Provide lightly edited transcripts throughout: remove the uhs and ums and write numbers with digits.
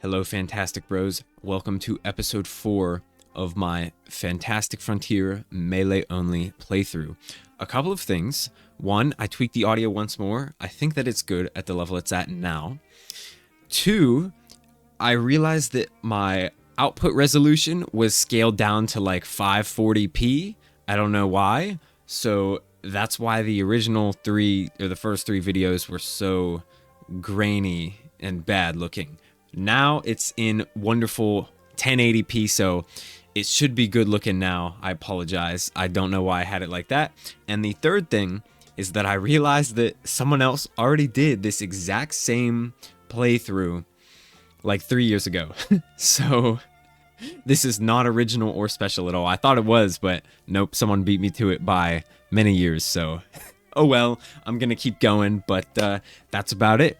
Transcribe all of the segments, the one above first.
Hello, Fantastic Bros. Welcome to episode 4 of my Fantastic Frontier Melee only playthrough. A couple of things. One, I tweaked the audio once more. I think that it's good at the level it's at now. Two, I realized that my output resolution was scaled down to like 540p. I don't know why. So that's why the original the first three videos were so grainy and bad looking. Now it's in wonderful 1080p, so it should be good looking now. I apologize. I don't know why I had it like that. And the third thing is that I realized that someone else already did this exact same playthrough like 3 years ago. So this is not original or special at all. I thought it was, but nope, someone beat me to it by many years. So oh well, I'm gonna keep going, but that's about it.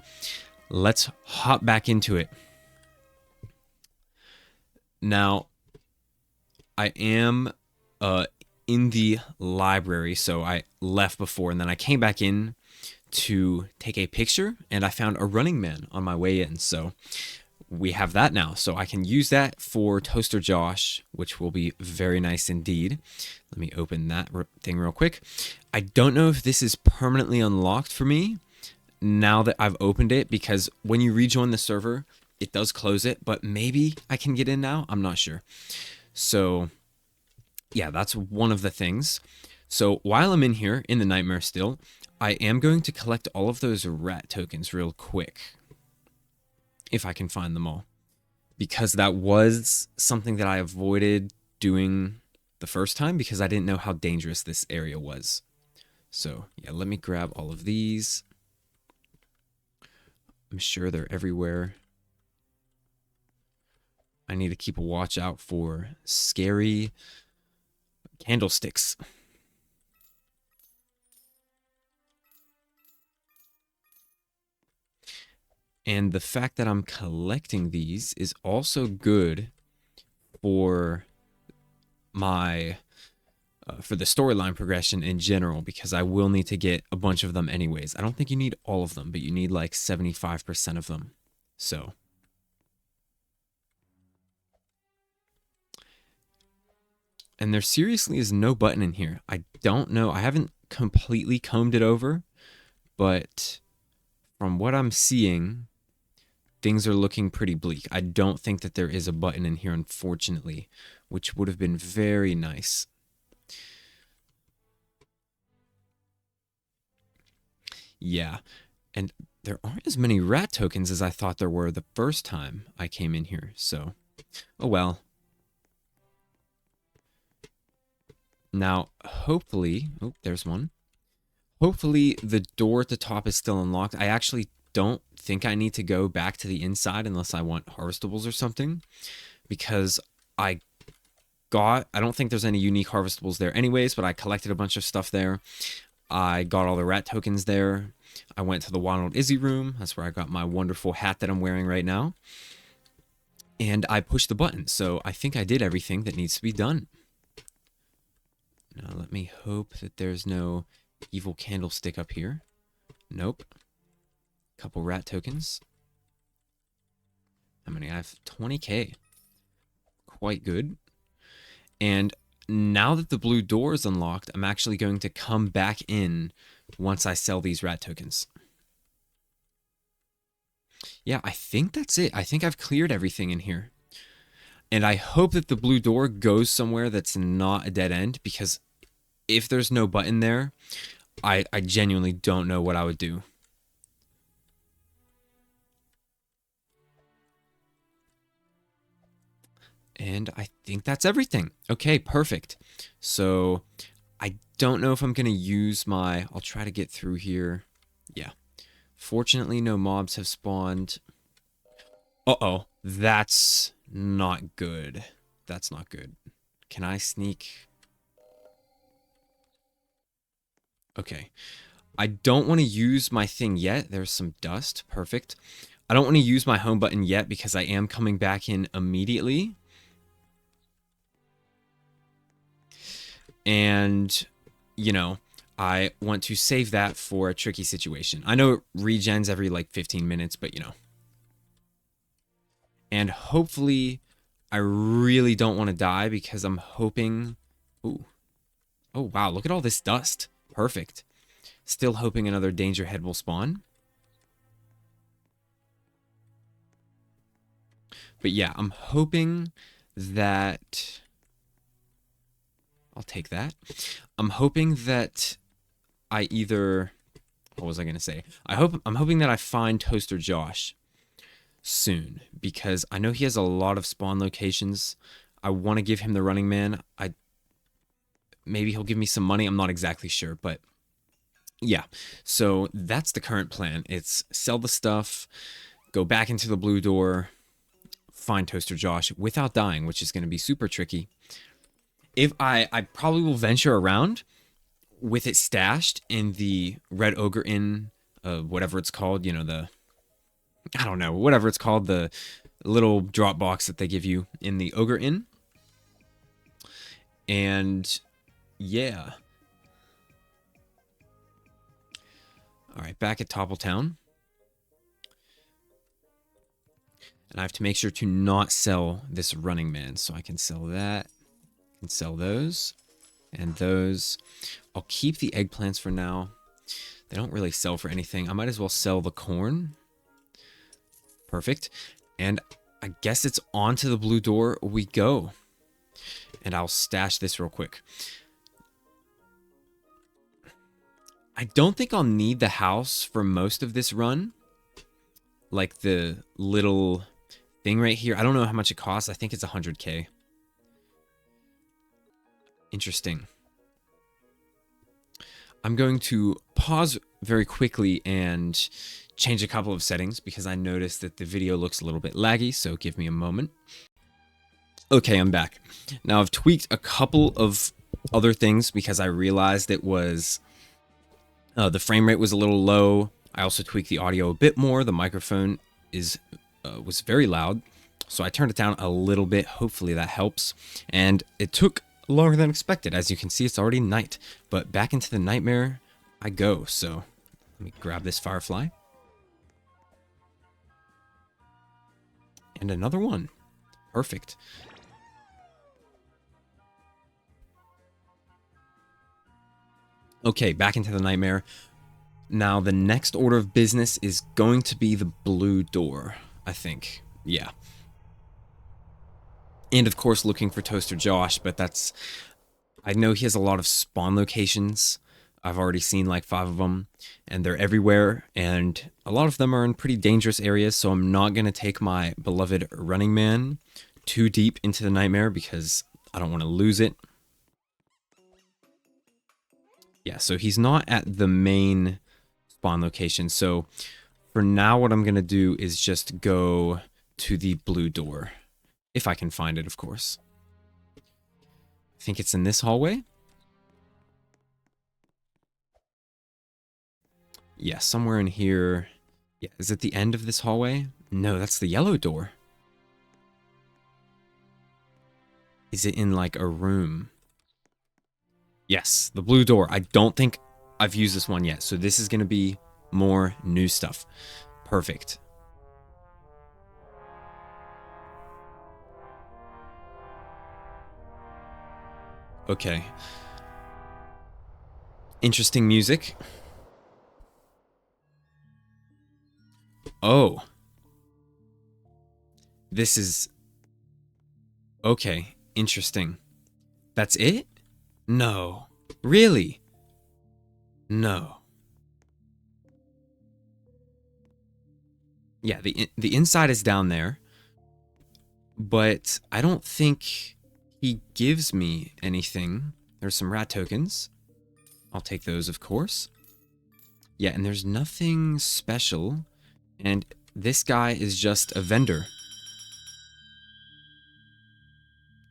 Let's hop back into it. Now, I am in the library, so I left before, and then I came back in to take a picture, and I found a Running Man on my way in, so we have that now. So I can use that for Toaster Josh, which will be very nice indeed. Let me open that thing real quick. I don't know if this is permanently unlocked for me now that I've opened it, because when you rejoin the server, it does close it, but maybe I can get in now. I'm not sure. So yeah, that's one of the things. So while I'm in here in the nightmare still, I am going to collect all of those rat tokens real quick, if I can find them all, because that was something that I avoided doing the first time because I didn't know how dangerous this area was. So yeah, let me grab all of these. I'm sure they're everywhere. I need to keep a watch out for scary candlesticks. And the fact that I'm collecting these is also good for my for the storyline progression in general, because I will need to get a bunch of them anyways. I don't think you need all of them, but you need like 75% of them. So and there seriously is no button in here. I don't know. I haven't completely combed it over, but from what I'm seeing, things are looking pretty bleak. I don't think that there is a button in here, unfortunately, which would have been very nice. Yeah, and there aren't as many rat tokens as I thought there were the first time I came in here, so oh well. Now, hopefully, oh, there's one. Hopefully the door at the top is still unlocked. I actually don't think I need to go back to the inside unless I want harvestables or something, because I don't think there's any unique harvestables there anyways, but I collected a bunch of stuff there. I got all the rat tokens there. I went to the Wild Izzy room. That's where I got my wonderful hat that I'm wearing right now. And I pushed the button, so I think I did everything that needs to be done. Now let me hope that there's no evil candlestick up here. Nope. Couple rat tokens. How many? I have 20k. Quite good. And now that the blue door is unlocked, I'm actually going to come back in once I sell these rat tokens. Yeah, I think that's it. I think I've cleared everything in here. And I hope that the blue door goes somewhere that's not a dead end, because if there's no button there, I genuinely don't know what I would do. And I think that's everything. Okay, perfect. So I don't know if I'm going to use my... I'll try to get through here. Yeah. Fortunately, no mobs have spawned. Uh-oh. That's not good. That's not good. Can I sneak? Okay. I don't want to use my thing yet. There's some dust. Perfect. I don't want to use my home button yet because I am coming back in immediately. And, you know, I want to save that for a tricky situation. I know it regens every like 15 minutes, but you know. And hopefully, I really don't want to die because I'm hoping... Ooh. Oh, wow. Look at all this dust. Perfect. Still hoping another danger head will spawn. But yeah, I'm hoping that... I'll take that. I'm hoping that I either... What was I going to say? I'm hoping that I find Toaster Josh soon, because I know he has a lot of spawn locations. I want to give him the running man. Maybe he'll give me some money. I'm not exactly sure, but yeah. So that's the current plan. It's sell the stuff, go back into the blue door, find Toaster Josh without dying, which is going to be super tricky. If I probably will venture around with it stashed in the Red Ogre Inn, whatever it's called, you know, I don't know, whatever it's called, the little drop box that they give you in the Ogre Inn. And yeah. All right, back at Toppletown. And I have to make sure to not sell this running man. So I can sell that. I can sell those. And those. I'll keep the eggplants for now. They don't really sell for anything. I might as well sell the corn. Perfect. And I guess it's onto the blue door we go. And I'll stash this real quick. I don't think I'll need the house for most of this run. Like the little thing right here. I don't know how much it costs. I think it's 100K. Interesting. I'm going to pause very quickly and change a couple of settings because I noticed that the video looks a little bit laggy, so give me a moment. Okay, I'm back. Now I've tweaked a couple of other things because I realized it was the frame rate was a little low. I also tweaked the audio a bit more. The microphone was very loud, so I turned it down a little bit. Hopefully that helps. And it took longer than expected. As you can see, it's already night, but back into the nightmare I go. So let me grab this firefly. And another one. Perfect. Okay, back into the nightmare. Now, the next order of business is going to be the blue door, I think. Yeah. And, of course, looking for Toaster Josh, but that's... I know he has a lot of spawn locations. I've already seen like 5 of them, and they're everywhere, and a lot of them are in pretty dangerous areas, so I'm not going to take my beloved running man too deep into the nightmare because I don't want to lose it. Yeah, so he's not at the main spawn location. So for now, what I'm going to do is just go to the blue door. If I can find it, of course. I think it's in this hallway. Yeah, somewhere in here. Yeah, is it the end of this hallway? No, that's the yellow door. Is it in like a room? Yes, the blue door. I don't think I've used this one yet, so this is going to be more new stuff. Perfect. Okay. Interesting music. Oh. This is... Okay, interesting. That's it? No. Really? No. Yeah, the inside is down there. But I don't think he gives me anything. There's some rat tokens. I'll take those, of course. Yeah, and there's nothing special. And this guy is just a vendor.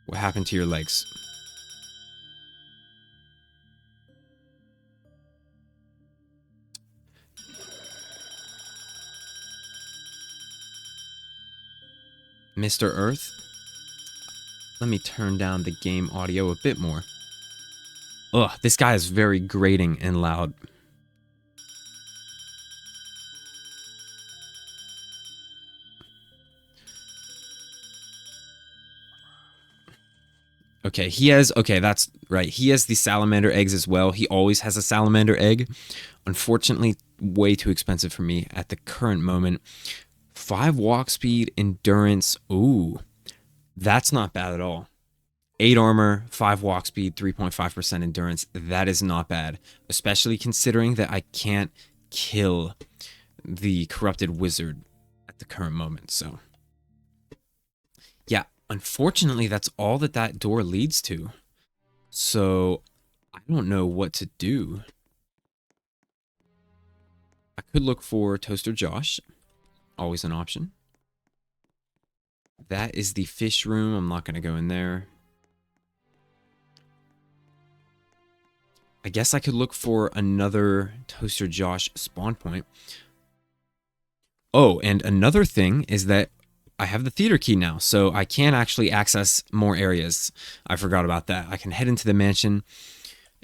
What happened to your legs? Mr. Earth? Let me turn down the game audio a bit more. Ugh, this guy is very grating and loud. Okay, he has, okay, that's right. He has the salamander eggs as well. He always has a salamander egg. Unfortunately, way too expensive for me at the current moment. 5 walk speed, endurance. Ooh, that's not bad at all. 8 armor, 5 walk speed, 3.5% endurance. That is not bad, especially considering that I can't kill the corrupted wizard at the current moment. So, yeah, unfortunately, that's all that that door leads to. So, I don't know what to do. I could look for Toaster Josh. Always an option. That is the fish room. I'm not going to go in there. I guess I could look for another Toaster Josh spawn point. Oh, and another thing is that I have the theater key now, so I can actually access more areas. I forgot about that. I can head into the mansion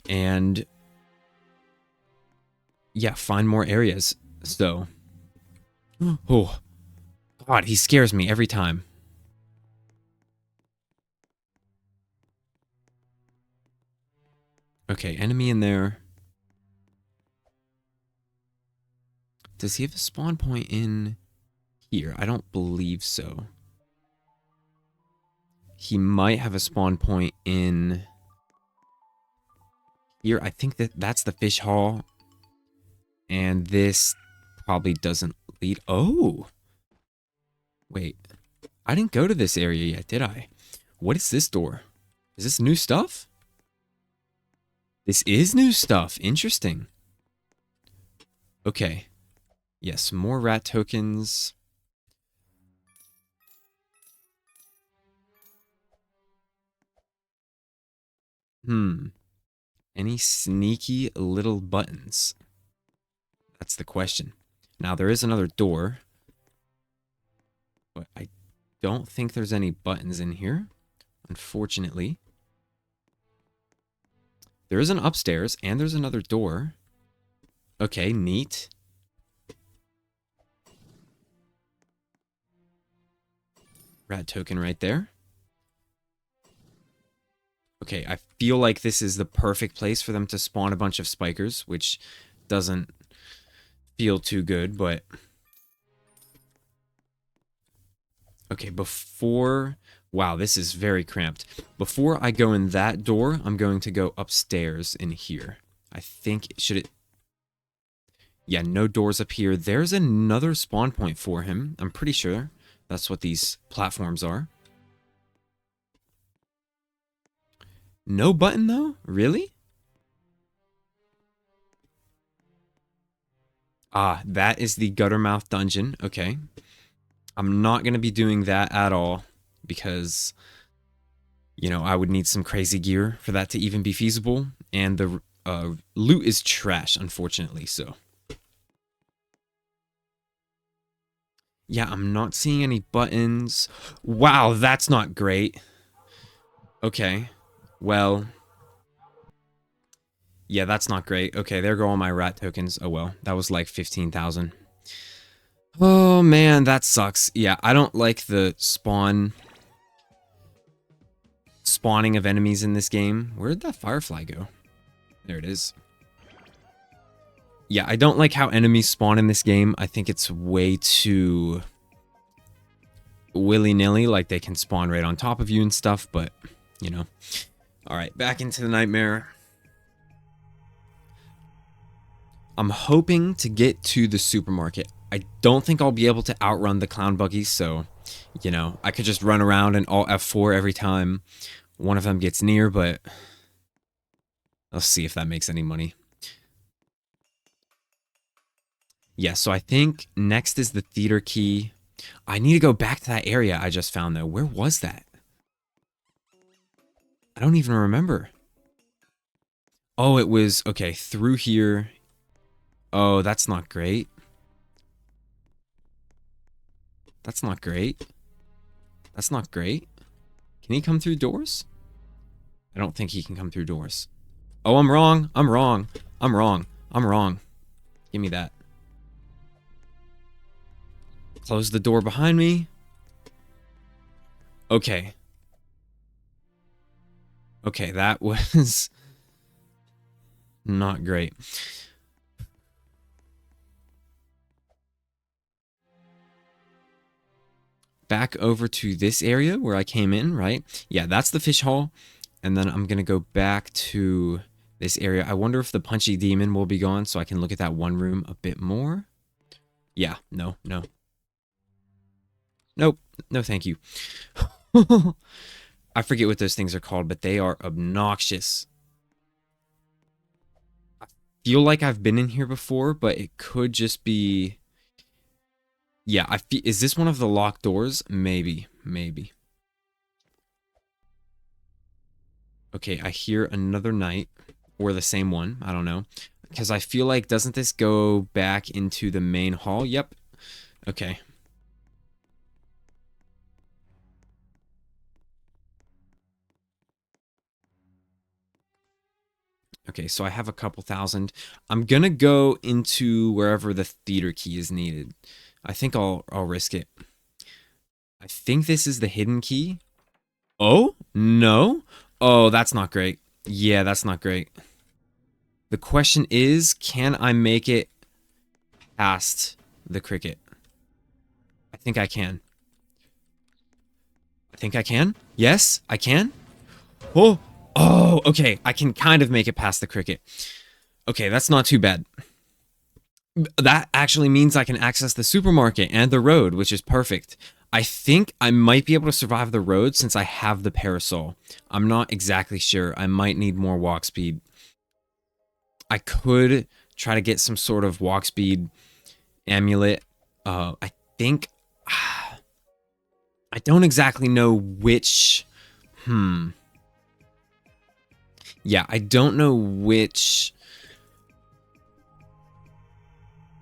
and, yeah, find more areas. So, oh, God, he scares me every time. Okay, enemy in there. Does he have a spawn point in here? I don't believe so. He might have a spawn point in here. I think that that's the fish hall. And this probably doesn't lead. Oh, wait. I didn't go to this area yet, did I? What is this door? Is this new stuff? This is new stuff. Interesting. Okay. Yes, more rat tokens. Any sneaky little buttons? That's the question. Now, there is another door. But I don't think there's any buttons in here, unfortunately. There is an upstairs, and there's another door. Okay, neat. Rat token right there. Okay, I feel like this is the perfect place for them to spawn a bunch of spikers, which doesn't feel too good, but... Okay, before... Wow, this is very cramped. Before I go in that door, I'm going to go upstairs in here. I think, should it... Yeah, no doors up here. There's another spawn point for him. I'm pretty sure that's what these platforms are. No button, though? Really? Ah, that is the Guttermouth dungeon. Okay. I'm not going to be doing that at all because, you know, I would need some crazy gear for that to even be feasible. And the loot is trash, unfortunately, so... Yeah, I'm not seeing any buttons. Wow, that's not great. Okay. Well. Yeah, that's not great. Okay, there go all my rat tokens. Oh well, that was like 15,000. Oh man, that sucks. Yeah, I don't like the spawning of enemies in this game. Where did that firefly go? There it is. Yeah, I don't like how enemies spawn in this game. I think it's way too willy-nilly, like they can spawn right on top of you and stuff, but, you know. Alright, back into the nightmare. I'm hoping to get to the supermarket. I don't think I'll be able to outrun the clown buggies, so, you know, I could just run around and alt F4 every time one of them gets near, but I'll see if that makes any money. Yeah, so I think next is the theater key. I need to go back to that area I just found, though. Where was that? I don't even remember. Oh, it was, okay, through here. Oh, that's not great. That's not great. That's not great. Can he come through doors? I don't think he can come through doors. Oh, I'm wrong. I'm wrong. I'm wrong. I'm wrong. Give me that. Close the door behind me. Okay. Okay, that was not great. Back over to this area where I came in, right? Yeah, that's the fish hall. And then I'm going to go back to this area. I wonder if the punchy demon will be gone so I can look at that one room a bit more. Yeah, no. Nope, no thank you. I forget what those things are called, but they are obnoxious. I feel like I've been in here before, but it could just be... Yeah, is this one of the locked doors? Maybe. Okay, I hear another knight, or the same one, I don't know. Because I feel like, doesn't this go back into the main hall? Yep. Okay. Okay, so I have a couple thousand. I'm gonna go into wherever the theater key is needed. I think I'll risk it. I think this is the hidden key. Oh, no. Oh, that's not great. Yeah, that's not great. The question is, can I make it past the cricket? I think I can. I think I can. Yes, I can. Oh, okay. I can kind of make it past the cricket. Okay, that's not too bad. That actually means I can access the supermarket and the road, which is perfect. I think I might be able to survive the road since I have the parasol. I'm not exactly sure. I might need more walk speed. I could try to get some sort of walk speed amulet. I think... I don't exactly know which... Yeah, I don't know which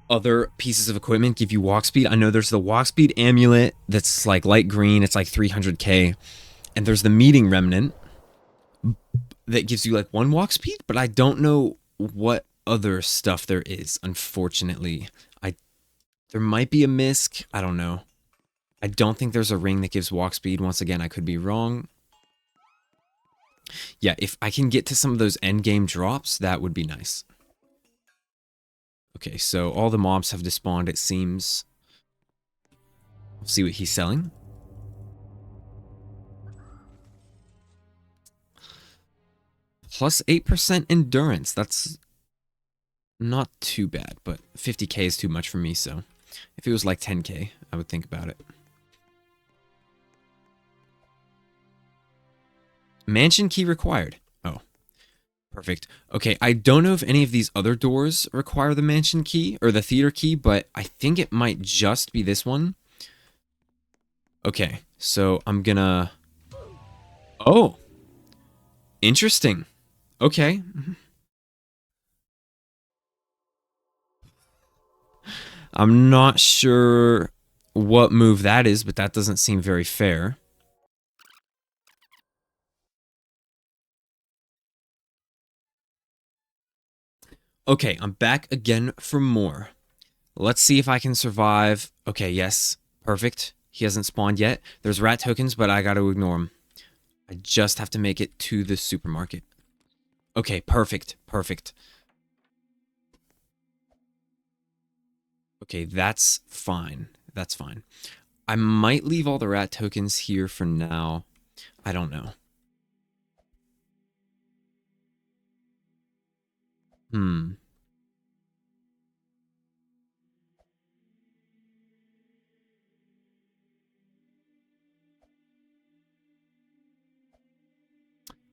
other pieces of equipment give you walk speed. I know there's the walk speed amulet that's like light green. It's like 300k. And there's the meeting remnant that gives you like 1 walk speed. But I don't know what other stuff there is, unfortunately. There might be a misc. I don't know. I don't think there's a ring that gives walk speed. Once again, I could be wrong. Yeah, if I can get to some of those endgame drops, that would be nice. Okay, so all the mobs have despawned, it seems. We'll see what he's selling. Plus 8% endurance. That's not too bad, but 50k is too much for me, so if it was like 10k, I would think about it. Mansion key required. Oh, perfect. Okay, I don't know if any of these other doors require the mansion key or the theater key, but I think it might just be this one. Okay, so I'm gonna... Oh, interesting. Okay. I'm not sure what move that is, but that doesn't seem very fair. Okay, I'm back again for more. Let's see if I can survive. Okay, yes. Perfect. He hasn't spawned yet. There's rat tokens, but I gotta ignore them. I just have to make it to the supermarket. Okay, perfect. Okay, that's fine. That's fine. I might leave all the rat tokens here for now. I don't know.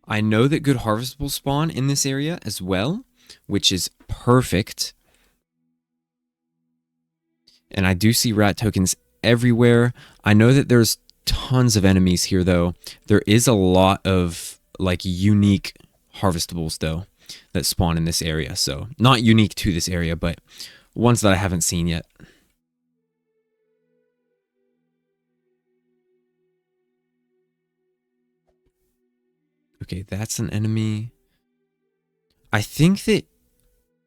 I know that good harvestables spawn in this area as well, which is perfect. And I do see rat tokens everywhere. I know that there's tons of enemies here, though. There is a lot of, like, unique harvestables, though, that spawn in this area. So, not unique to this area, but ones that I haven't seen yet. Okay, that's an enemy. I think that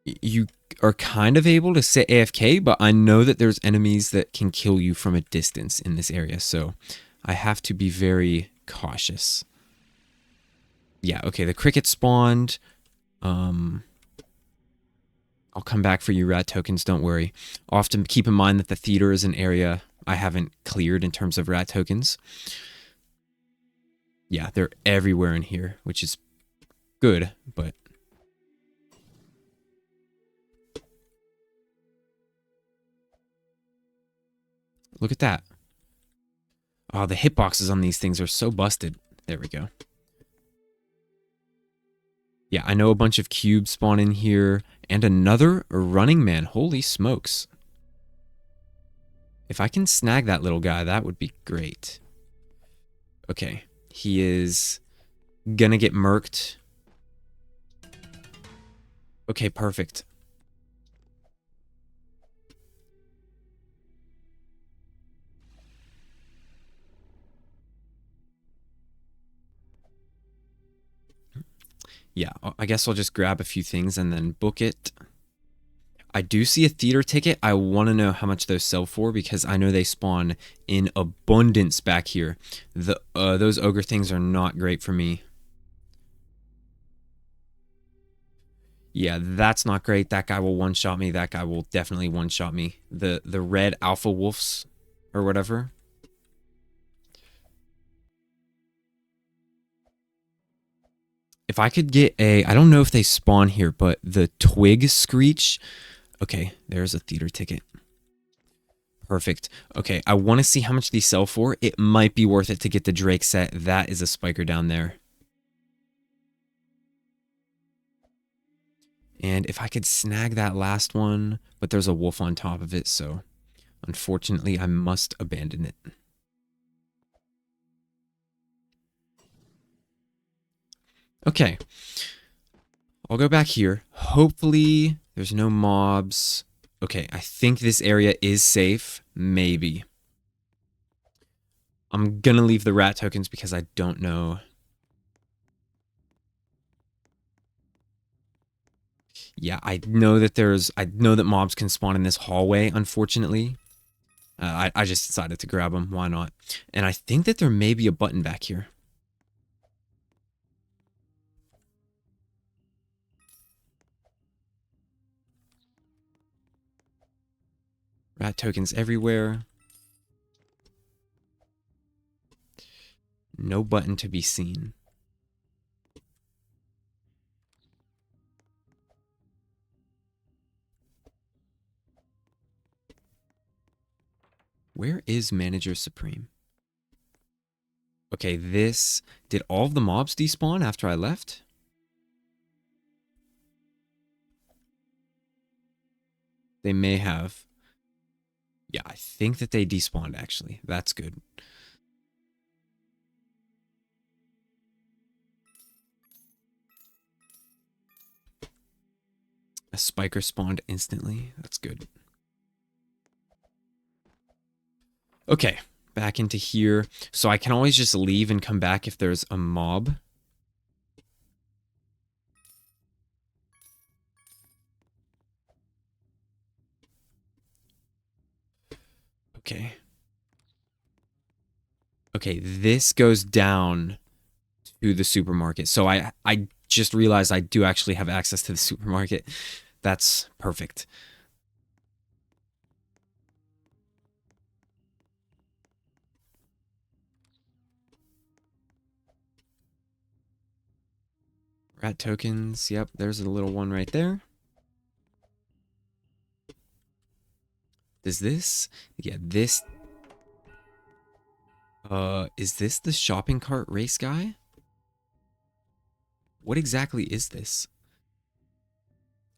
you are kind of able to sit AFK, but I know that there's enemies that can kill you from a distance in this area, so I have to be very cautious. Yeah, okay, the cricket spawned. I'll come back for you, rat tokens, don't worry. I'll have to keep in mind that the theater is an area I haven't cleared in terms of rat tokens. Yeah, they're everywhere in here, which is good, but... Look at that. Oh, the hitboxes on these things are so busted. There we go. Yeah, I know a bunch of cubes spawn in here. And another running man. Holy smokes. If I can snag that little guy, that would be great. Okay. He is gonna get murked. Okay, perfect. Yeah, I guess I'll just grab a few things and then book it. I do see a theater ticket. I want to know how much those sell for because I know they spawn in abundance back here. Those ogre things are not great for me. Yeah, that's not great. That guy will one-shot me. That guy will definitely one-shot me. The red alpha wolves or whatever. If I could get I don't know if they spawn here, but the twig screech. Okay, there's a theater ticket. Perfect. Okay, I want to see how much these sell for. It might be worth it to get the Drake set. That is a spiker down there. And if I could snag that last one, but there's a wolf on top of it, so unfortunately I must abandon it. Okay. I'll go back here. Hopefully there's no mobs. Okay, I think this area is safe. Maybe. I'm gonna leave the rat tokens because I don't know. Yeah, I know that mobs can spawn in this hallway, unfortunately. I just decided to grab them. Why not? And I think that there may be a button back here. Rat tokens everywhere. No button to be seen. Where is Manager Supreme? Okay, this... Did all of the mobs despawn after I left? They may have. Yeah, I think that they despawned, actually. That's good. A spiker spawned instantly. That's good. Okay, back into here. So I can always just leave and come back if there's a mob. Okay. Okay, this goes down to the supermarket. So I just realized I do actually have access to the supermarket. That's perfect. Rat tokens. Yep, there's a little one right there. Does this? Yeah, this. Is this the shopping cart race guy? What exactly is this?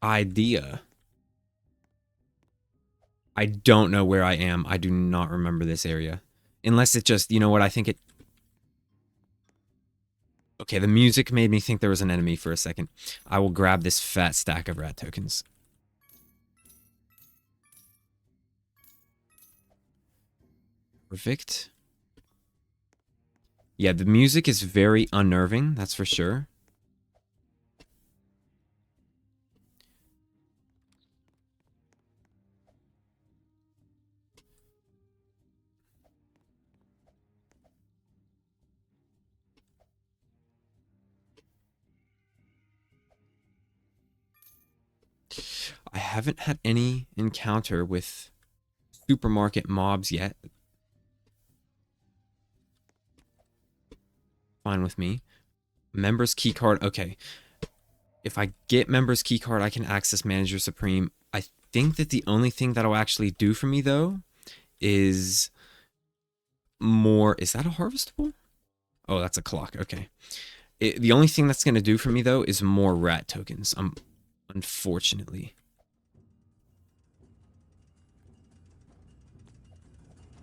Idea. I don't know where I am. I do not remember this area. Unless it just, you know what, I think it... Okay, the music made me think there was an enemy for a second. I will grab this fat stack of rat tokens. Perfect. Yeah, the music is very unnerving, that's for sure. haven't had any encounter with supermarket mobs yet. Fine with me. Members keycard. Okay. If I get members keycard, I can access Manager Supreme. I think that the only thing that'll actually do for me, though, is more... Is that a harvestable? Oh, that's a clock. Okay. The only thing that's going to do for me, though, is more rat tokens. Unfortunately.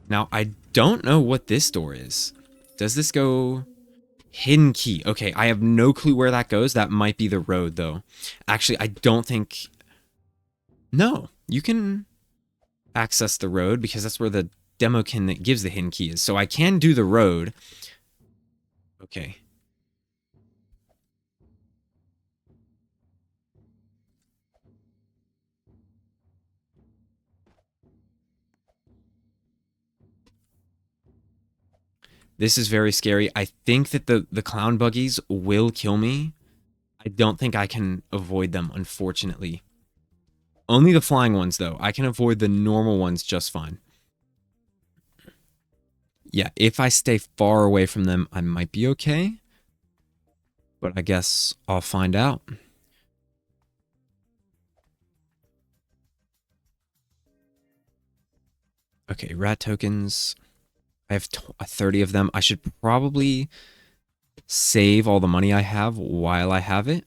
Now, I don't know what this door is. Does this go... Hidden key. Okay, I have no clue where that goes. That might be the road, though. Actually, I don't think... No, you can access the road because that's where the demokin that gives the hidden key is. So I can do the road. Okay. This is very scary. I think that the clown buggies will kill me. I don't think I can avoid them, unfortunately. Only the flying ones, though. I can avoid the normal ones just fine. Yeah, if I stay far away from them, I might be okay. But I guess I'll find out. Okay, rat tokens. I have 30 of them. I should probably save all the money I have while I have it.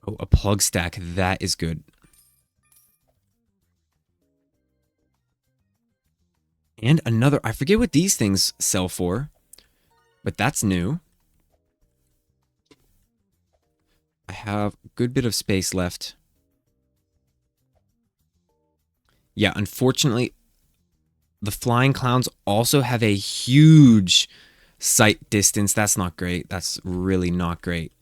Oh, a plug stack. That is good. And another... I forget what these things sell for, but that's new. I have a good bit of space left. Yeah, unfortunately, the flying clowns also have a huge sight distance. That's not great. That's really not great.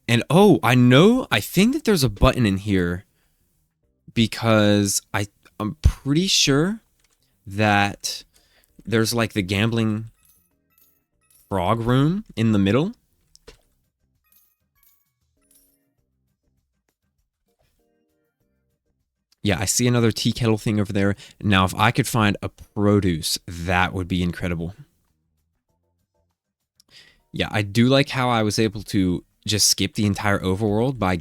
And oh, I think that there's a button in here because I'm pretty sure that there's like the gambling frog room in the middle. Yeah, I see another tea kettle thing over there. Now, if I could find a produce, that would be incredible. Yeah, I do like how I was able to just skip the entire overworld by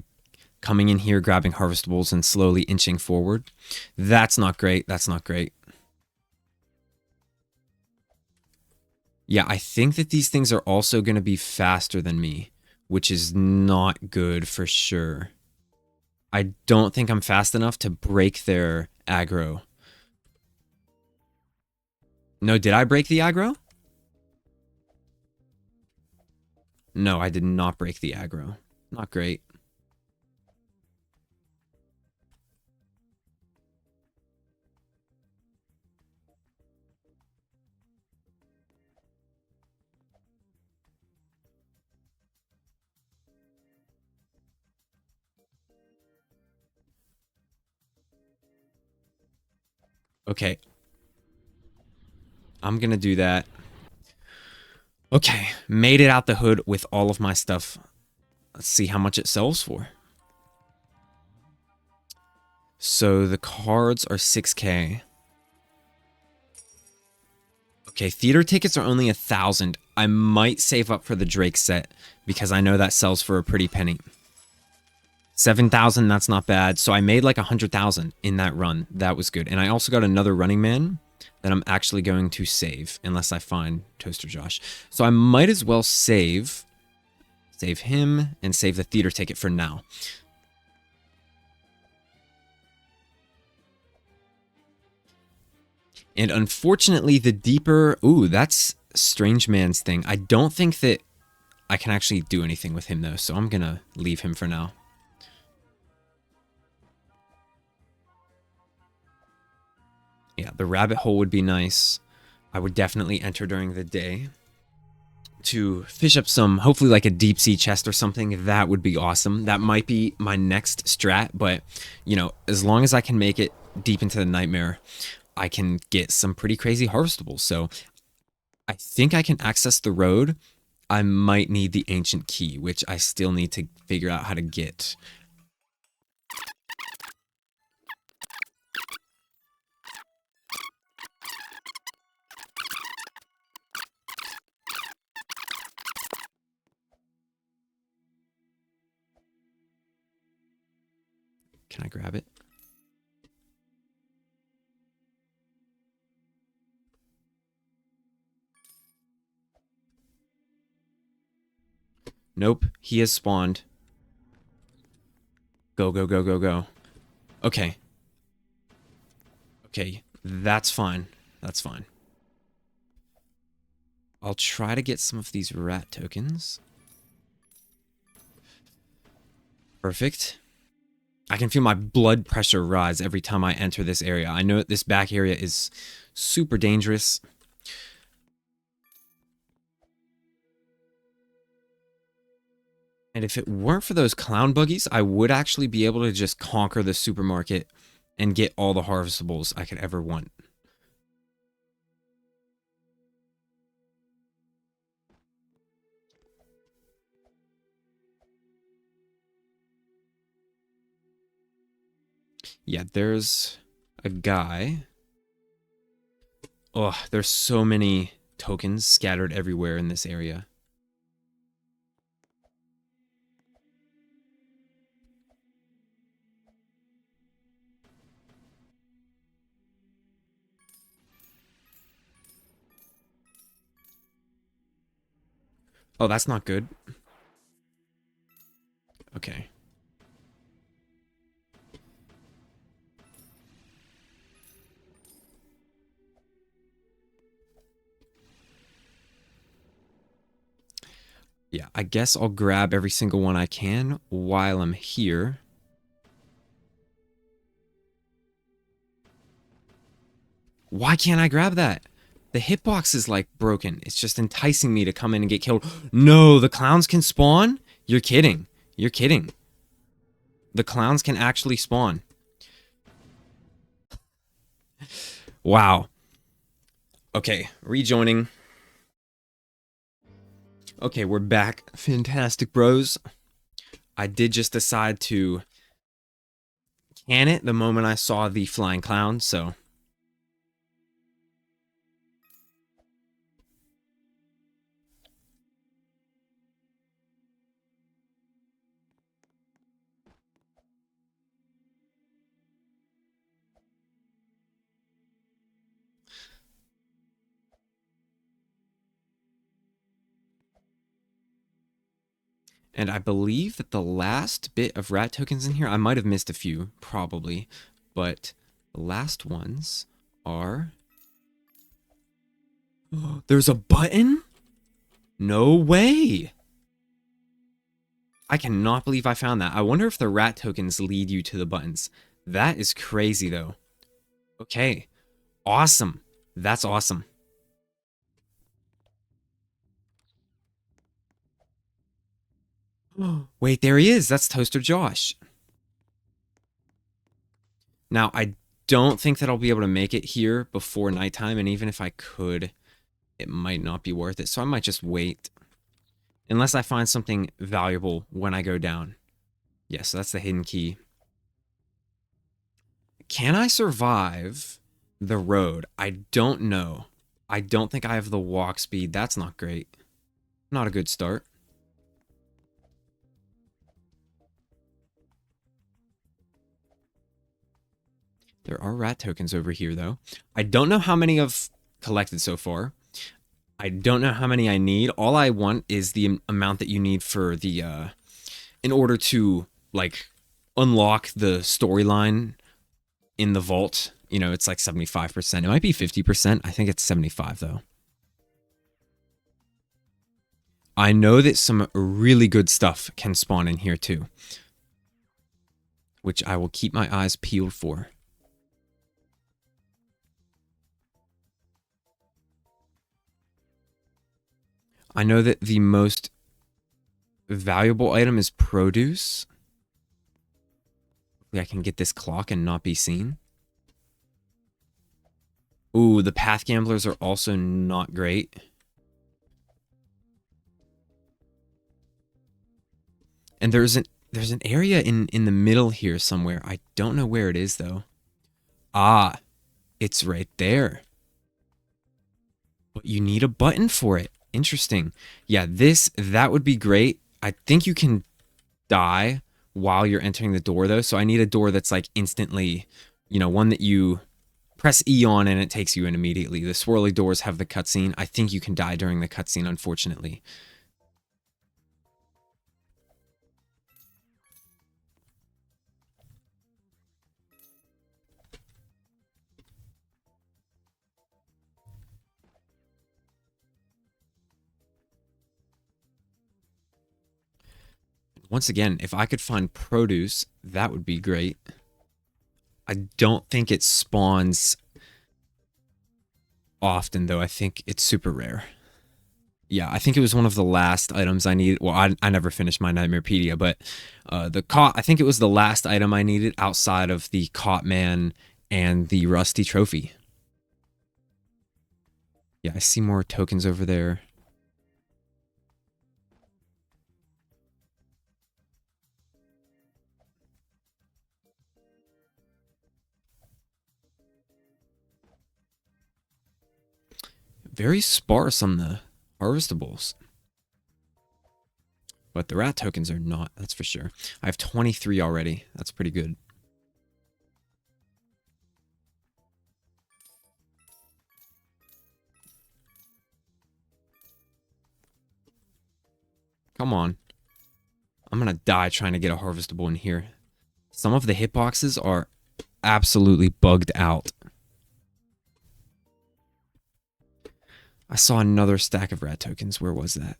coming in here, grabbing harvestables, and slowly inching forward. That's not great. That's not great. Yeah, I think that these things are also going to be faster than me, which is not good for sure. I don't think I'm fast enough to break their aggro. No, did I break the aggro? No, I did not break the aggro. Not great. Okay. I'm gonna do that. Okay, made it out the hood with all of my stuff. Let's see how much it sells for. So the cards are 6K. Okay, theater tickets are only 1,000. I might save up for the Drake set because I know that sells for a pretty penny. 7,000, that's not bad. So I made like 100,000 in that run. That was good. And I also got another Running Man that I'm actually going to save unless I find Toaster Josh. So I might as well save him and save the theater ticket for now. And unfortunately, the deeper... Ooh, that's Strange Man's thing. I don't think that I can actually do anything with him, though, so I'm going to leave him for now. Yeah, the rabbit hole would be nice. I would definitely enter during the day to fish up some, hopefully like a deep sea chest or something. That would be awesome. That might be my next strat, but, you know, as long as I can make it deep into the nightmare, I can get some pretty crazy harvestables. So I think I can access the road. I might need the ancient key, which I still need to figure out how to get. Can I grab it? Nope, he has spawned. Go, go, go, go, go. Okay. Okay, that's fine. That's fine. I'll try to get some of these rat tokens. Perfect. I can feel my blood pressure rise every time I enter this area. I know this back area is super dangerous. And if it weren't for those clown buggies, I would actually be able to just conquer the supermarket and get all the harvestables I could ever want. Yeah, there's a guy. Oh, there's so many tokens scattered everywhere in this area. Oh, that's not good. Okay. Yeah, I guess I'll grab every single one I can while I'm here. Why can't I grab that? The hitbox is like broken. It's just enticing me to come in and get killed. No, the clowns can spawn? You're kidding. You're kidding. The clowns can actually spawn. Wow. Okay, rejoining. Okay, we're back. Fantastic, bros. I did just decide to can it the moment I saw the flying clown, so... And I believe that the last bit of rat tokens in here, I might have missed a few, probably, but the last ones are... There's a button? No way! I cannot believe I found that. I wonder if the rat tokens lead you to the buttons. That is crazy, though. Okay. Awesome. That's awesome. Wait, there he is. That's Toaster Josh. Now, I don't think that I'll be able to make it here before nighttime, and even if I could, it might not be worth it. So I might just wait. Unless I find something valuable when I go down. Yes, so that's the hidden key. Can I survive the road? I don't know. I don't think I have the walk speed. That's not great. Not a good start. There are rat tokens over here, though. I don't know how many I've collected so far. I don't know how many I need. All I want is the amount that you need for the, in order to, like, unlock the storyline in the vault. You know, it's like 75%. It might be 50%. I think it's 75, though. I know that some really good stuff can spawn in here, too. Which I will keep my eyes peeled for. I know that the most valuable item is produce. Hopefully I can get this clock and not be seen. Ooh, the path gamblers are also not great. And there's an area in the middle here somewhere. I don't know where it is though. Ah, it's right there. But you need a button for it. Interesting. Yeah, that would be great. I think you can die while you're entering the door though. So I need a door that's like instantly, one that you press E on and it takes you in immediately. The swirly doors have the cutscene. I think you can die during the cutscene, unfortunately. Once again, if I could find produce, that would be great. I don't think it spawns often, though. I think it's super rare. Yeah, I think it was one of the last items I needed. Well, I never finished my Nightmarepedia, but I think it was the last item I needed outside of the Caught Man and the Rusty Trophy. Yeah, I see more tokens over there. Very sparse on the harvestables. But the rat tokens are not, that's for sure. I have 23 already. That's pretty good. Come on. I'm gonna die trying to get a harvestable in here. Some of the hitboxes are absolutely bugged out. I saw another stack of rat tokens. Where was that?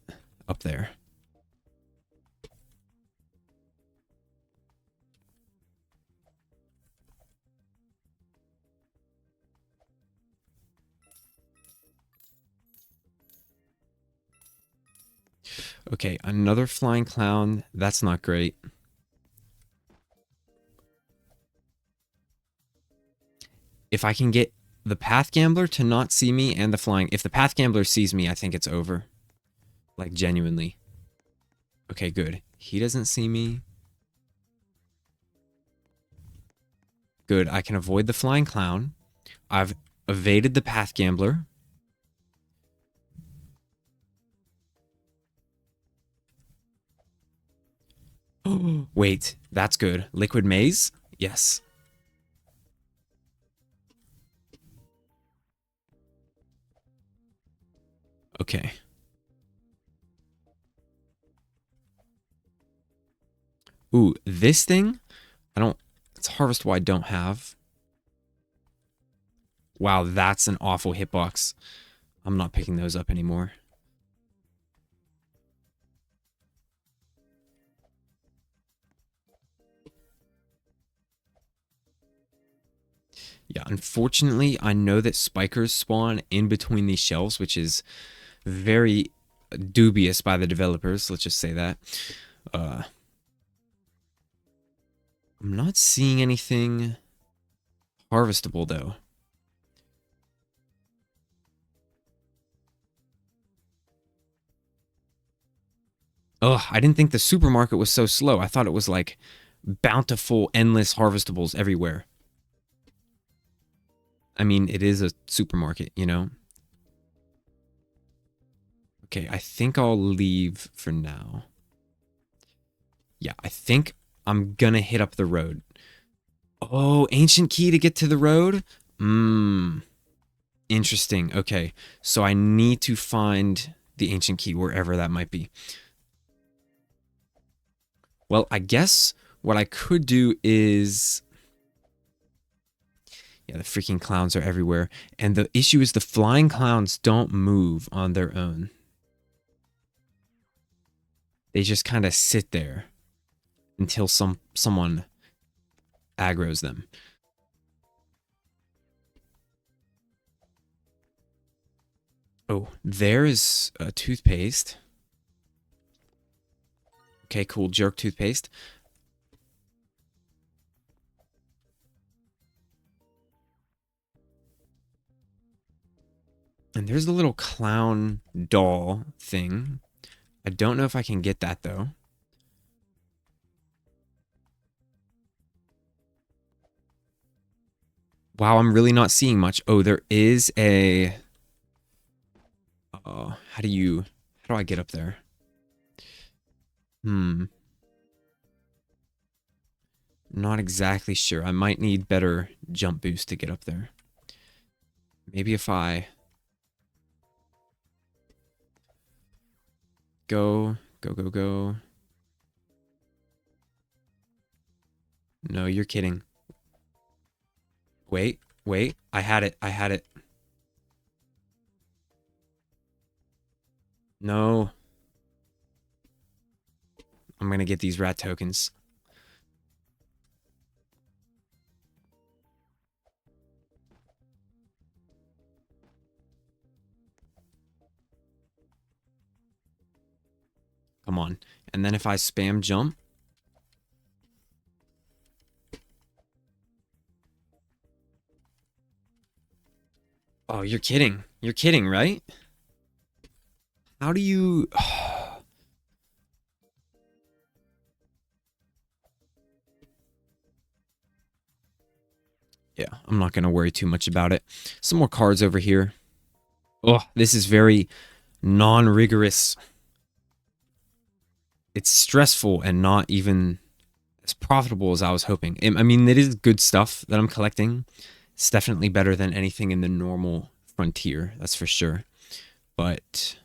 Up there. Okay, another flying clown. That's not great. If I can get the Path Gambler to not see me and the flying... If the Path Gambler sees me, I think it's over. Like, genuinely. Okay, good. He doesn't see me. Good, I can avoid the flying clown. I've evaded the Path Gambler. Oh, wait, that's good. Liquid Maze? Yes. Okay. Ooh, this thing? It's Harvestable I don't have. Wow, that's an awful hitbox. I'm not picking those up anymore. Yeah, unfortunately, I know that spikers spawn in between these shelves, which is very dubious by the developers. Let's just say that. I'm not seeing anything harvestable, though. Ugh, I didn't think the supermarket was so slow. I thought it was like bountiful, endless harvestables everywhere. I mean, it is a supermarket, you know? Okay, I think I'll leave for now. Yeah, I think I'm gonna hit up the road. Oh, ancient key to get to the road? Interesting. Okay, so I need to find the ancient key wherever that might be. Well, I guess what I could do is... Yeah, the freaking clowns are everywhere. And the issue is the flying clowns don't move on their own. They just kind of sit there until someone aggroes them. Oh, there is a toothpaste. Okay, cool. Jerk toothpaste. And there's the little clown doll thing. I don't know if I can get that, though. Wow, I'm really not seeing much. Oh, there is a... how do I get up there? Hmm. Not exactly sure. I might need better jump boost to get up there. Maybe if I go. No, you're kidding. Wait. I had it. No. I'm gonna get these rat tokens. Come on. And then if I spam jump. Oh, you're kidding. You're kidding, right? How do you... Yeah, I'm not going to worry too much about it. Some more cards over here. Oh, this is very non-rigorous. It's stressful and not even as profitable as I was hoping. I mean, it is good stuff that I'm collecting. It's definitely better than anything in the normal frontier, that's for sure. But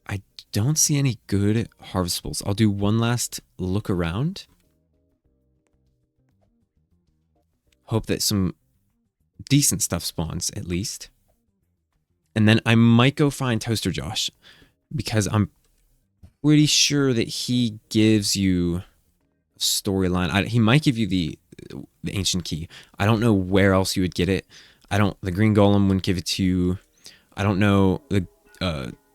I don't see any good harvestables. I'll do one last look around. Hope that some decent stuff spawns, at least. And then I might go find Toaster Josh, because I'm pretty sure that he gives you a storyline. He might give you the ancient key. I don't know where else you would get it. The green golem wouldn't give it to you. I don't know, the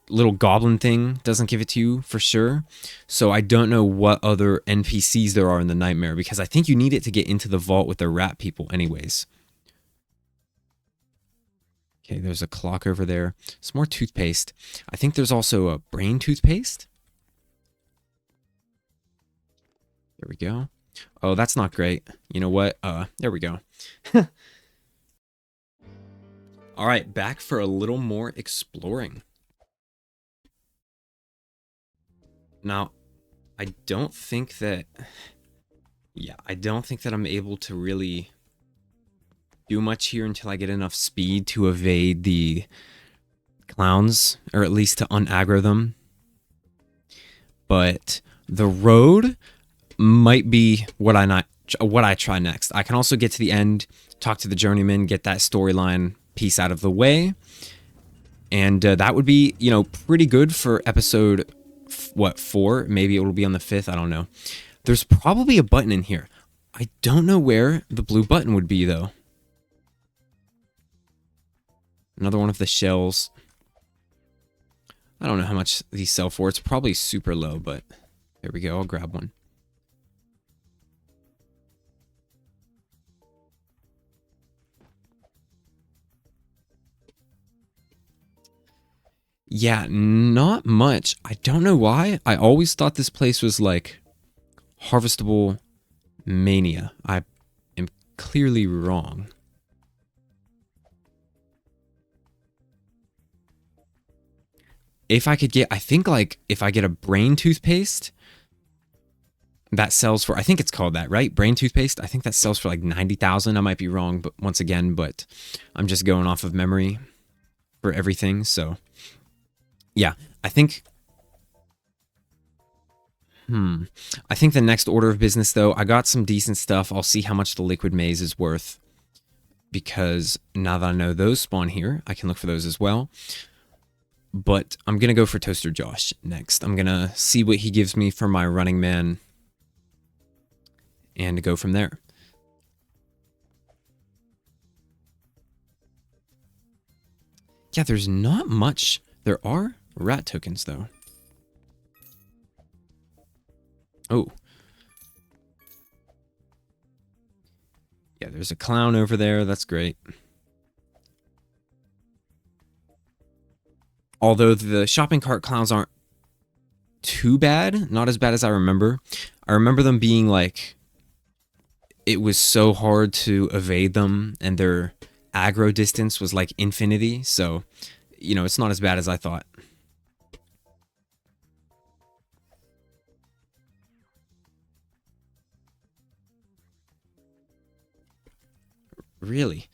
little goblin thing doesn't give it to you for sure. So I don't know what other NPCs there are in the nightmare, because I think you need it to get into the vault with the rat people anyways. Okay, there's a clock over there. Some more toothpaste. I think there's also a brain toothpaste. There we go. Oh, that's not great. You know what? There we go. All right, back for a little more exploring. Now, I don't think that... Yeah, I don't think that I'm able to really do much here until I get enough speed to evade the clowns, or at least to unaggro them. But the road might be what I try next. I can also get to the end, talk to the journeyman, get that storyline piece out of the way, and that would be, you know, pretty good for episode 4. Maybe it will be on the 5th. I don't know. There's probably a button in here. I don't know where the blue button would be though. Another one of the shells. I don't know how much these sell for. It's probably super low, but there we go. I'll grab one. Yeah, not much. I don't know why. I always thought this place was like harvestable mania. I am clearly wrong. If I could get, I think like if I get a brain toothpaste that sells for, I think it's called that, right? Brain toothpaste. I think that sells for like 90,000. I might be wrong, but once again, but I'm just going off of memory for everything. So yeah, I think I think the next order of business, though, I got some decent stuff. I'll see how much the liquid maze is worth, because now that I know those spawn here, I can look for those as well. But I'm going to go for Toaster Josh next. I'm going to see what he gives me for my running man and go from there. Yeah, there's not much. There are rat tokens, though. Oh. Yeah, there's a clown over there. That's great. Although the shopping cart clowns aren't too bad, not as bad as I remember. I remember them being like, it was so hard to evade them, and their aggro distance was like infinity. So, you know, it's not as bad as I thought. Really?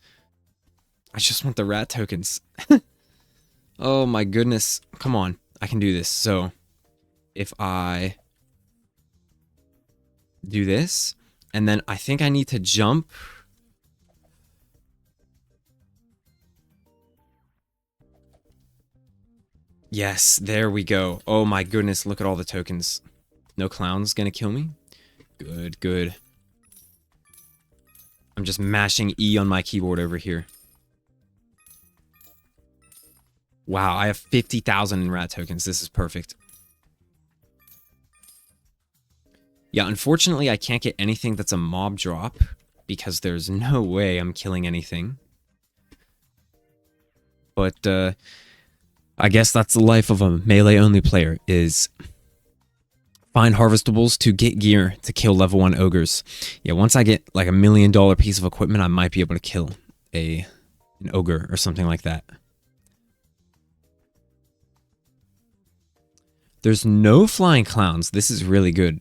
I just want the rat tokens. Oh my goodness. Come on. I can do this. So, if I do this, and then I think I need to jump. Yes, there we go. Oh my goodness, look at all the tokens. No clown's gonna kill me? Good, good. I'm just mashing E on my keyboard over here. Wow, I have 50,000 in rat tokens. This is perfect. Yeah, unfortunately, I can't get anything that's a mob drop because there's no way I'm killing anything. But, I guess that's the life of a melee-only player, is find harvestables to get gear to kill level 1 ogres. Yeah, once I get like $1 million piece of equipment, I might be able to kill an ogre or something like that. There's no flying clowns. This is really good.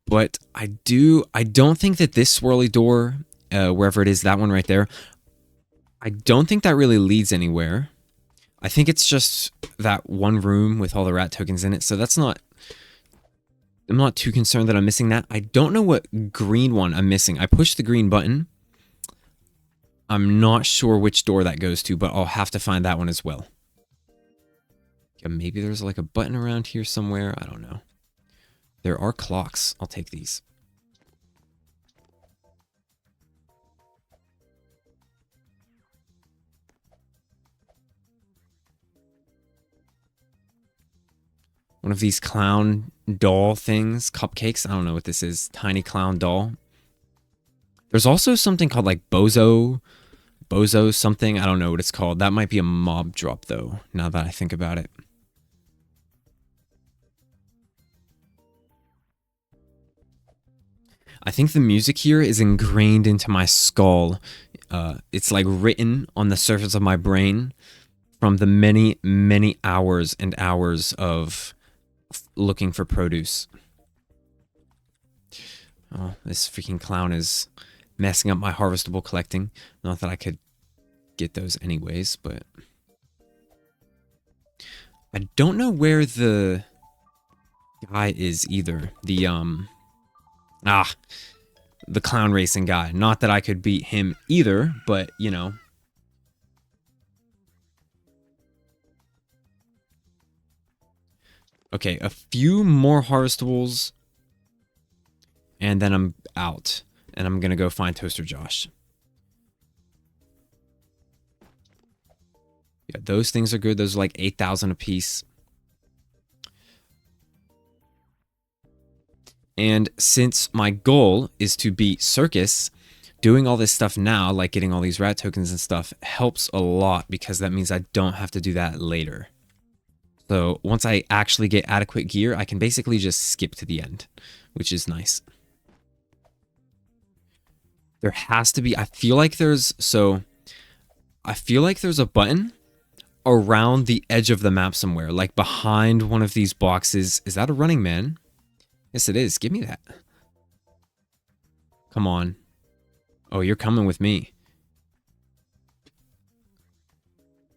But I don't think that this swirly door, wherever it is, that one right there, I don't think that really leads anywhere. I think it's just that one room with all the rat tokens in it, so that's not... I'm not too concerned that I'm missing that. I don't know what green one I'm missing. I pushed the green button. I'm not sure which door that goes to, but I'll have to find that one as well. Yeah, maybe there's like a button around here somewhere. I don't know. There are clocks. I'll take these. One of these clown doll things, cupcakes. I don't know what this is. Tiny clown doll. There's also something called like Bozo something. I don't know what it's called. That might be a mob drop though, now that I think about it. I think the music here is ingrained into my skull. It's like written on the surface of my brain from the many, many hours and hours of looking for produce. Oh, this freaking clown is messing up my harvestable collecting. Not that I could get those anyways, but... I don't know where the guy is either. The clown racing guy. Not that I could beat him either, but, you know. Okay, a few more harvestables, and then I'm out. And I'm gonna go find Toaster Josh. Yeah, those things are good. Those are like 8,000 a piece. And since my goal is to beat Circus, doing all this stuff now, like getting all these rat tokens and stuff, helps a lot because that means I don't have to do that later. So once I actually get adequate gear, I can basically just skip to the end, which is nice. There has to be, I feel like there's a button around the edge of the map somewhere, like behind one of these boxes. Is that a running man? Yes, it is. Give me that. Come on. Oh, you're coming with me.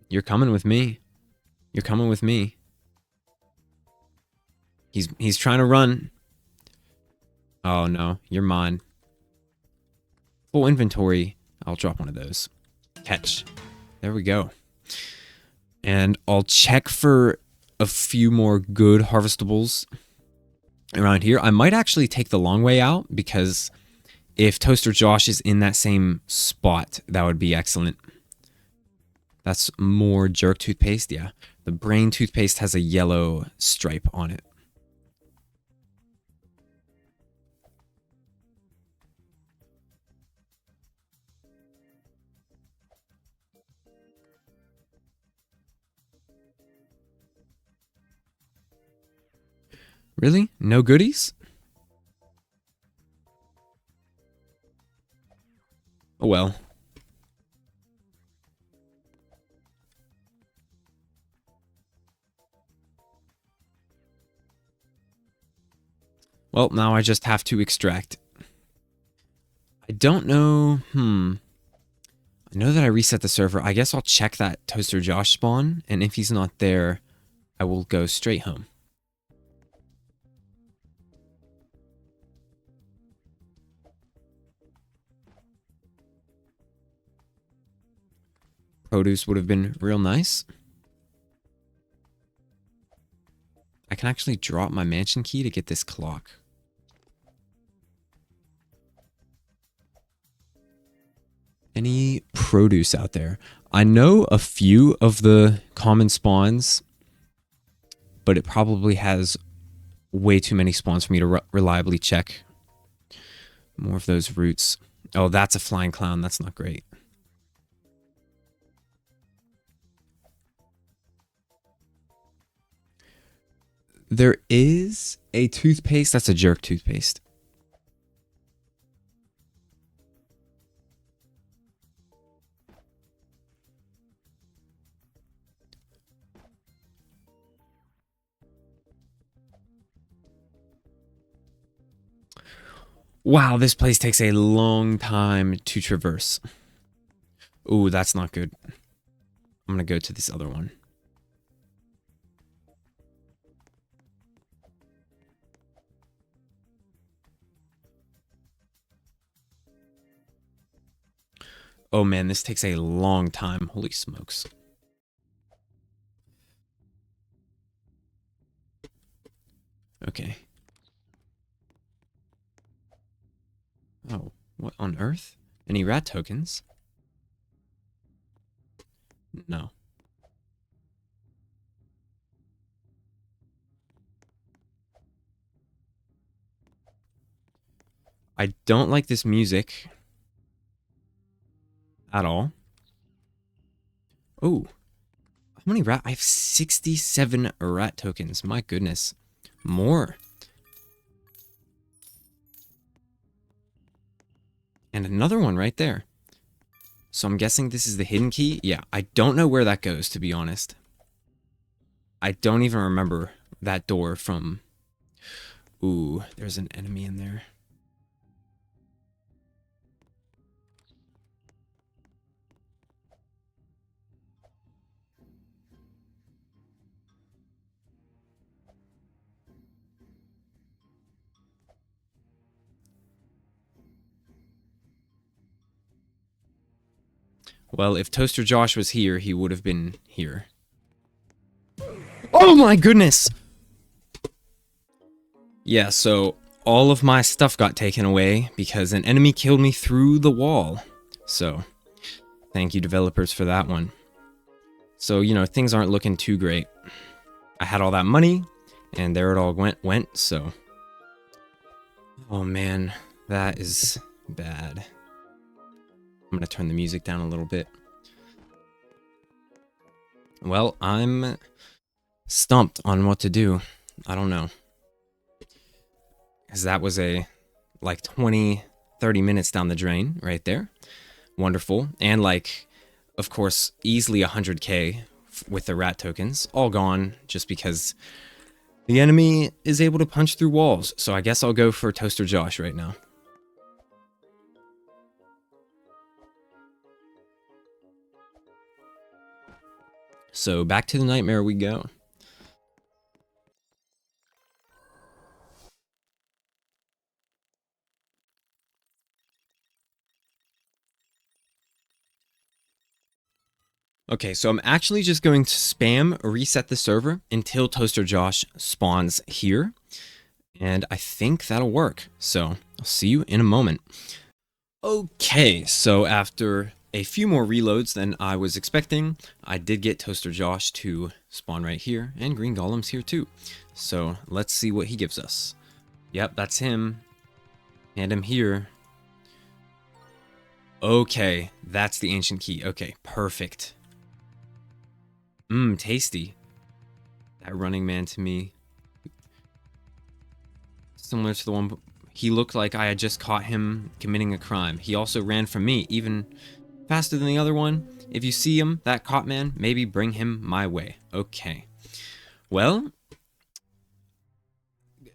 You're coming with me. You're coming with me. He's trying to run. Oh, no. You're mine. Full inventory. I'll drop one of those. Catch. There we go. And I'll check for a few more good harvestables around here. I might actually take the long way out because if Toaster Josh is in that same spot, that would be excellent. That's more jerk toothpaste. Yeah. The brain toothpaste has a yellow stripe on it. Really? No goodies? Oh well. Well, now I just have to extract. I don't know. I know that I reset the server. I guess I'll check that Toaster Josh spawn, and if he's not there, I will go straight home. Produce would have been real nice. I can actually drop my mansion key to get this clock. Any produce out there? I know a few of the common spawns, but it probably has way too many spawns for me to reliably check. More of those roots. Oh, that's a flying clown. That's not great. There is a toothpaste. That's a jerk toothpaste. Wow, this place takes a long time to traverse. Ooh, that's not good. I'm gonna go to this other one. Oh man, this takes a long time. Holy smokes. Okay. Oh, what on earth? Any rat tokens? No. I don't like this music at all. Oh, how many rat? I have 67 rat tokens. My goodness. More. And another one right there. So I'm guessing this is the hidden key. Yeah, I don't know where that goes, to be honest. I don't even remember that door from... Ooh, there's an enemy in there. Well, if Toaster Josh was here, he would have been here. Oh my goodness! Yeah, so all of my stuff got taken away because an enemy killed me through the wall. So, thank you developers for that one. So, you know, things aren't looking too great. I had all that money, and there it all went, so... Oh man, that is bad. I'm gonna turn the music down a little bit. Well, I'm stumped on what to do. I don't know. Because that was like 20, 30 minutes down the drain right there. Wonderful. And like, of course, easily 100k with the rat tokens. All gone just because the enemy is able to punch through walls. So I guess I'll go for Toaster Josh right now. So back to the nightmare we go. Okay, so I'm actually just going to spam reset the server until Toaster Josh spawns here. And I think that'll work. So I'll see you in a moment. Okay, so after a few more reloads than I was expecting, I did get Toaster Josh to spawn right here, and Green Golem's here too. So let's see what he gives us. Yep, that's him. And him here. Okay, that's the ancient key. Okay, perfect. Tasty. That running man to me. Similar to the one... He looked like I had just caught him committing a crime. He also ran from me, even faster than the other one. If you see him, that cop man, maybe bring him my way. Okay. Well,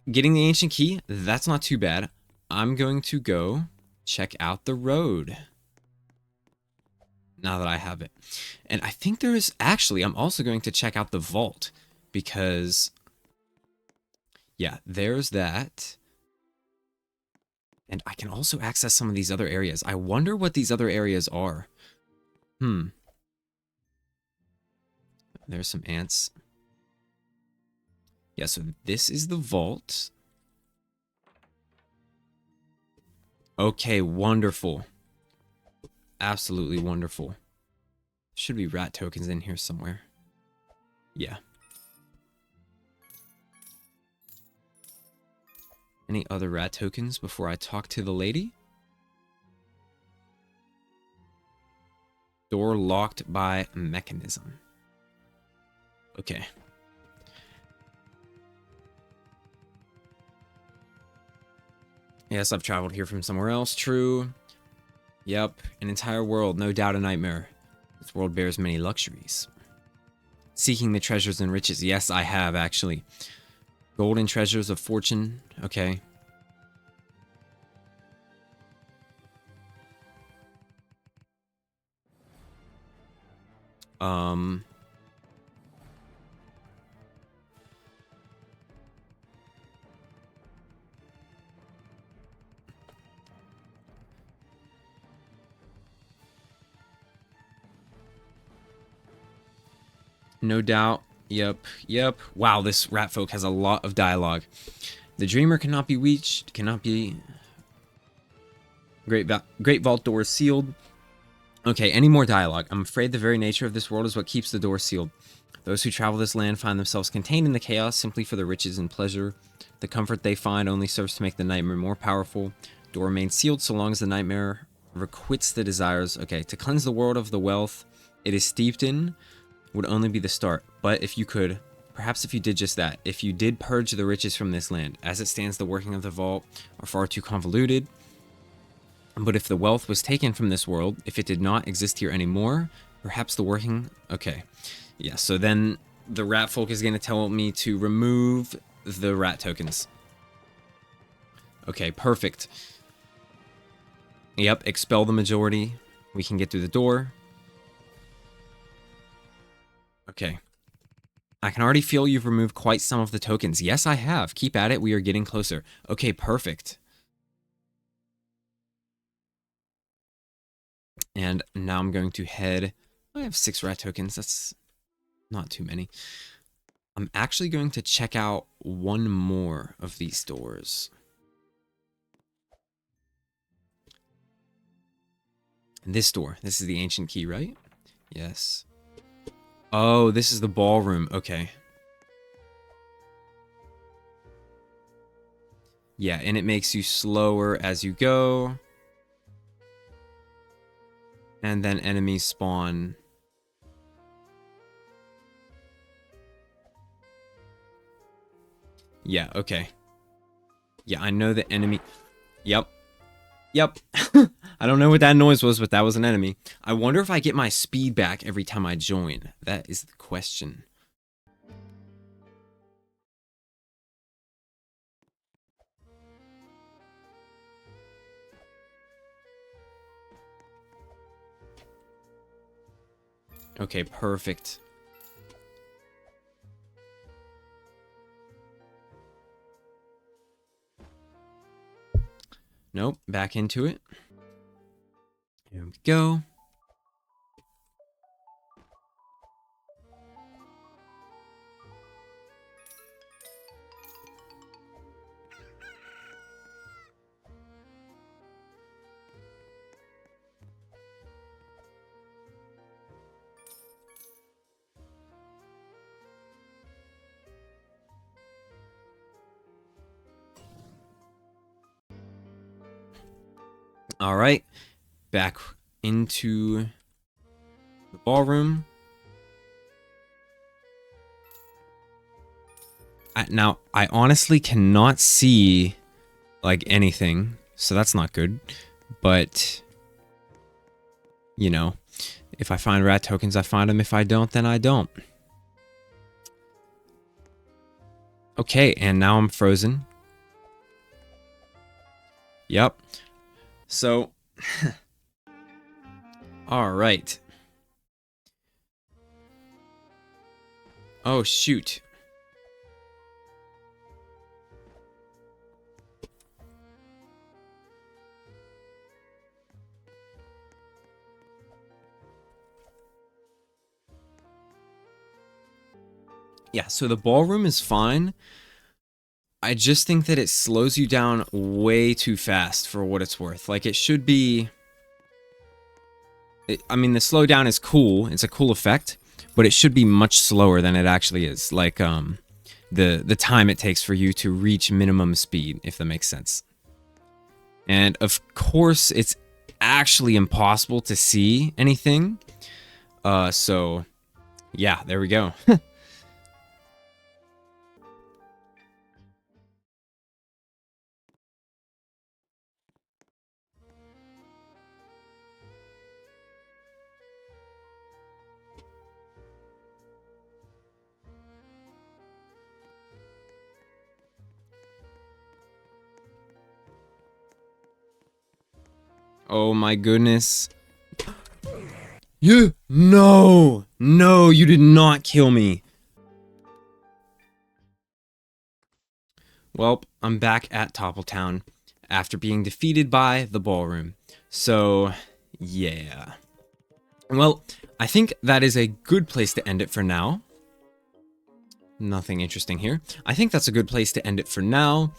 getting the ancient key, that's not too bad. I'm going to go check out the road. Now that I have it. And I think there is... Actually, I'm also going to check out the vault. Because... Yeah, there's that. And I can also access some of these other areas. I wonder what these other areas are. There's some ants. Yeah, so this is the vault. Okay, wonderful. Absolutely wonderful. Should be rat tokens in here somewhere. Yeah. Any other rat tokens before I talk to the lady? Door locked by mechanism. Okay. Yes, I've traveled here from somewhere else. True. Yep. An entire world. No doubt a nightmare. This world bears many luxuries. Seeking the treasures and riches. Yes, I have, actually. Golden treasures of fortune. Okay. No doubt. Yep. Wow, this rat folk has a lot of dialogue. The dreamer cannot be reached, cannot be... Great vault door sealed. Okay, any more dialogue? I'm afraid the very nature of this world is what keeps the door sealed. Those who travel this land find themselves contained in the chaos simply for the riches and pleasure. The comfort they find only serves to make the nightmare more powerful. Door remains sealed so long as the nightmare requits the desires. Okay, to cleanse the world of the wealth it is steeped in would only be the start. But if you could, perhaps if you did just that, if you did purge the riches from this land, as it stands the working of the vault are far too convoluted. But if the wealth was taken from this world, if it did not exist here anymore, perhaps the working... Okay. Yeah, so then the rat folk is going to tell me to remove the rat tokens. Okay, perfect. Yep, expel the majority. We can get through the door. Okay. I can already feel you've removed quite some of the tokens. Yes, I have. Keep at it. We are getting closer. Okay, perfect. And now I'm going to head... I have 6 rat tokens. That's not too many. I'm actually going to check out one more of these doors. This door. This is the ancient key, right? Yes. Oh, this is the ballroom. Okay. Yeah, and it makes you slower as you go. And then enemies spawn. Yeah, okay. Yeah, I know the enemy... Yep. I don't know what that noise was, but that was an enemy. I wonder if I get my speed back every time I join. That is the question. Okay, perfect. Nope, back into it. Here we go. All right, back into the ballroom. Now, I honestly cannot see like anything, so that's not good. But, you know, if I find rat tokens, I find them. If I don't, then I don't. Okay, and now I'm frozen. Yep. So, alright. Oh, shoot. Yeah, so the ballroom is fine. I just think that it slows you down way too fast for what it's worth. Like, it should be... I mean, the slowdown is cool. It's a cool effect. But it should be much slower than it actually is. Like, the time it takes for you to reach minimum speed, if that makes sense. And, of course, it's actually impossible to see anything. So, yeah, there we go. Oh my goodness. No! No, you did not kill me. Well, I'm back at Toppletown after being defeated by the ballroom. So, yeah. Well, I think that is a good place to end it for now. Nothing interesting here. I think that's a good place to end it for now.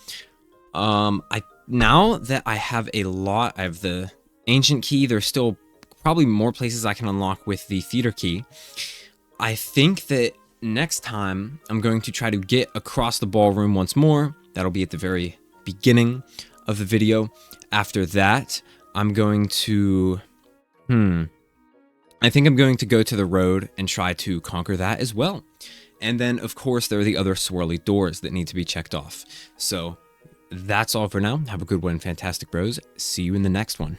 Now that I have I have the ancient key, there's still probably more places I can unlock with the theater key. I think that next time I'm going to try to get across the ballroom once more. That'll be at the very beginning of the video. After that, I'm going to... I think I'm going to go to the road and try to conquer that as well. And then, of course, there are the other swirly doors that need to be checked off. So, that's all for now. Have a good one, Fantastic Bros. See you in the next one.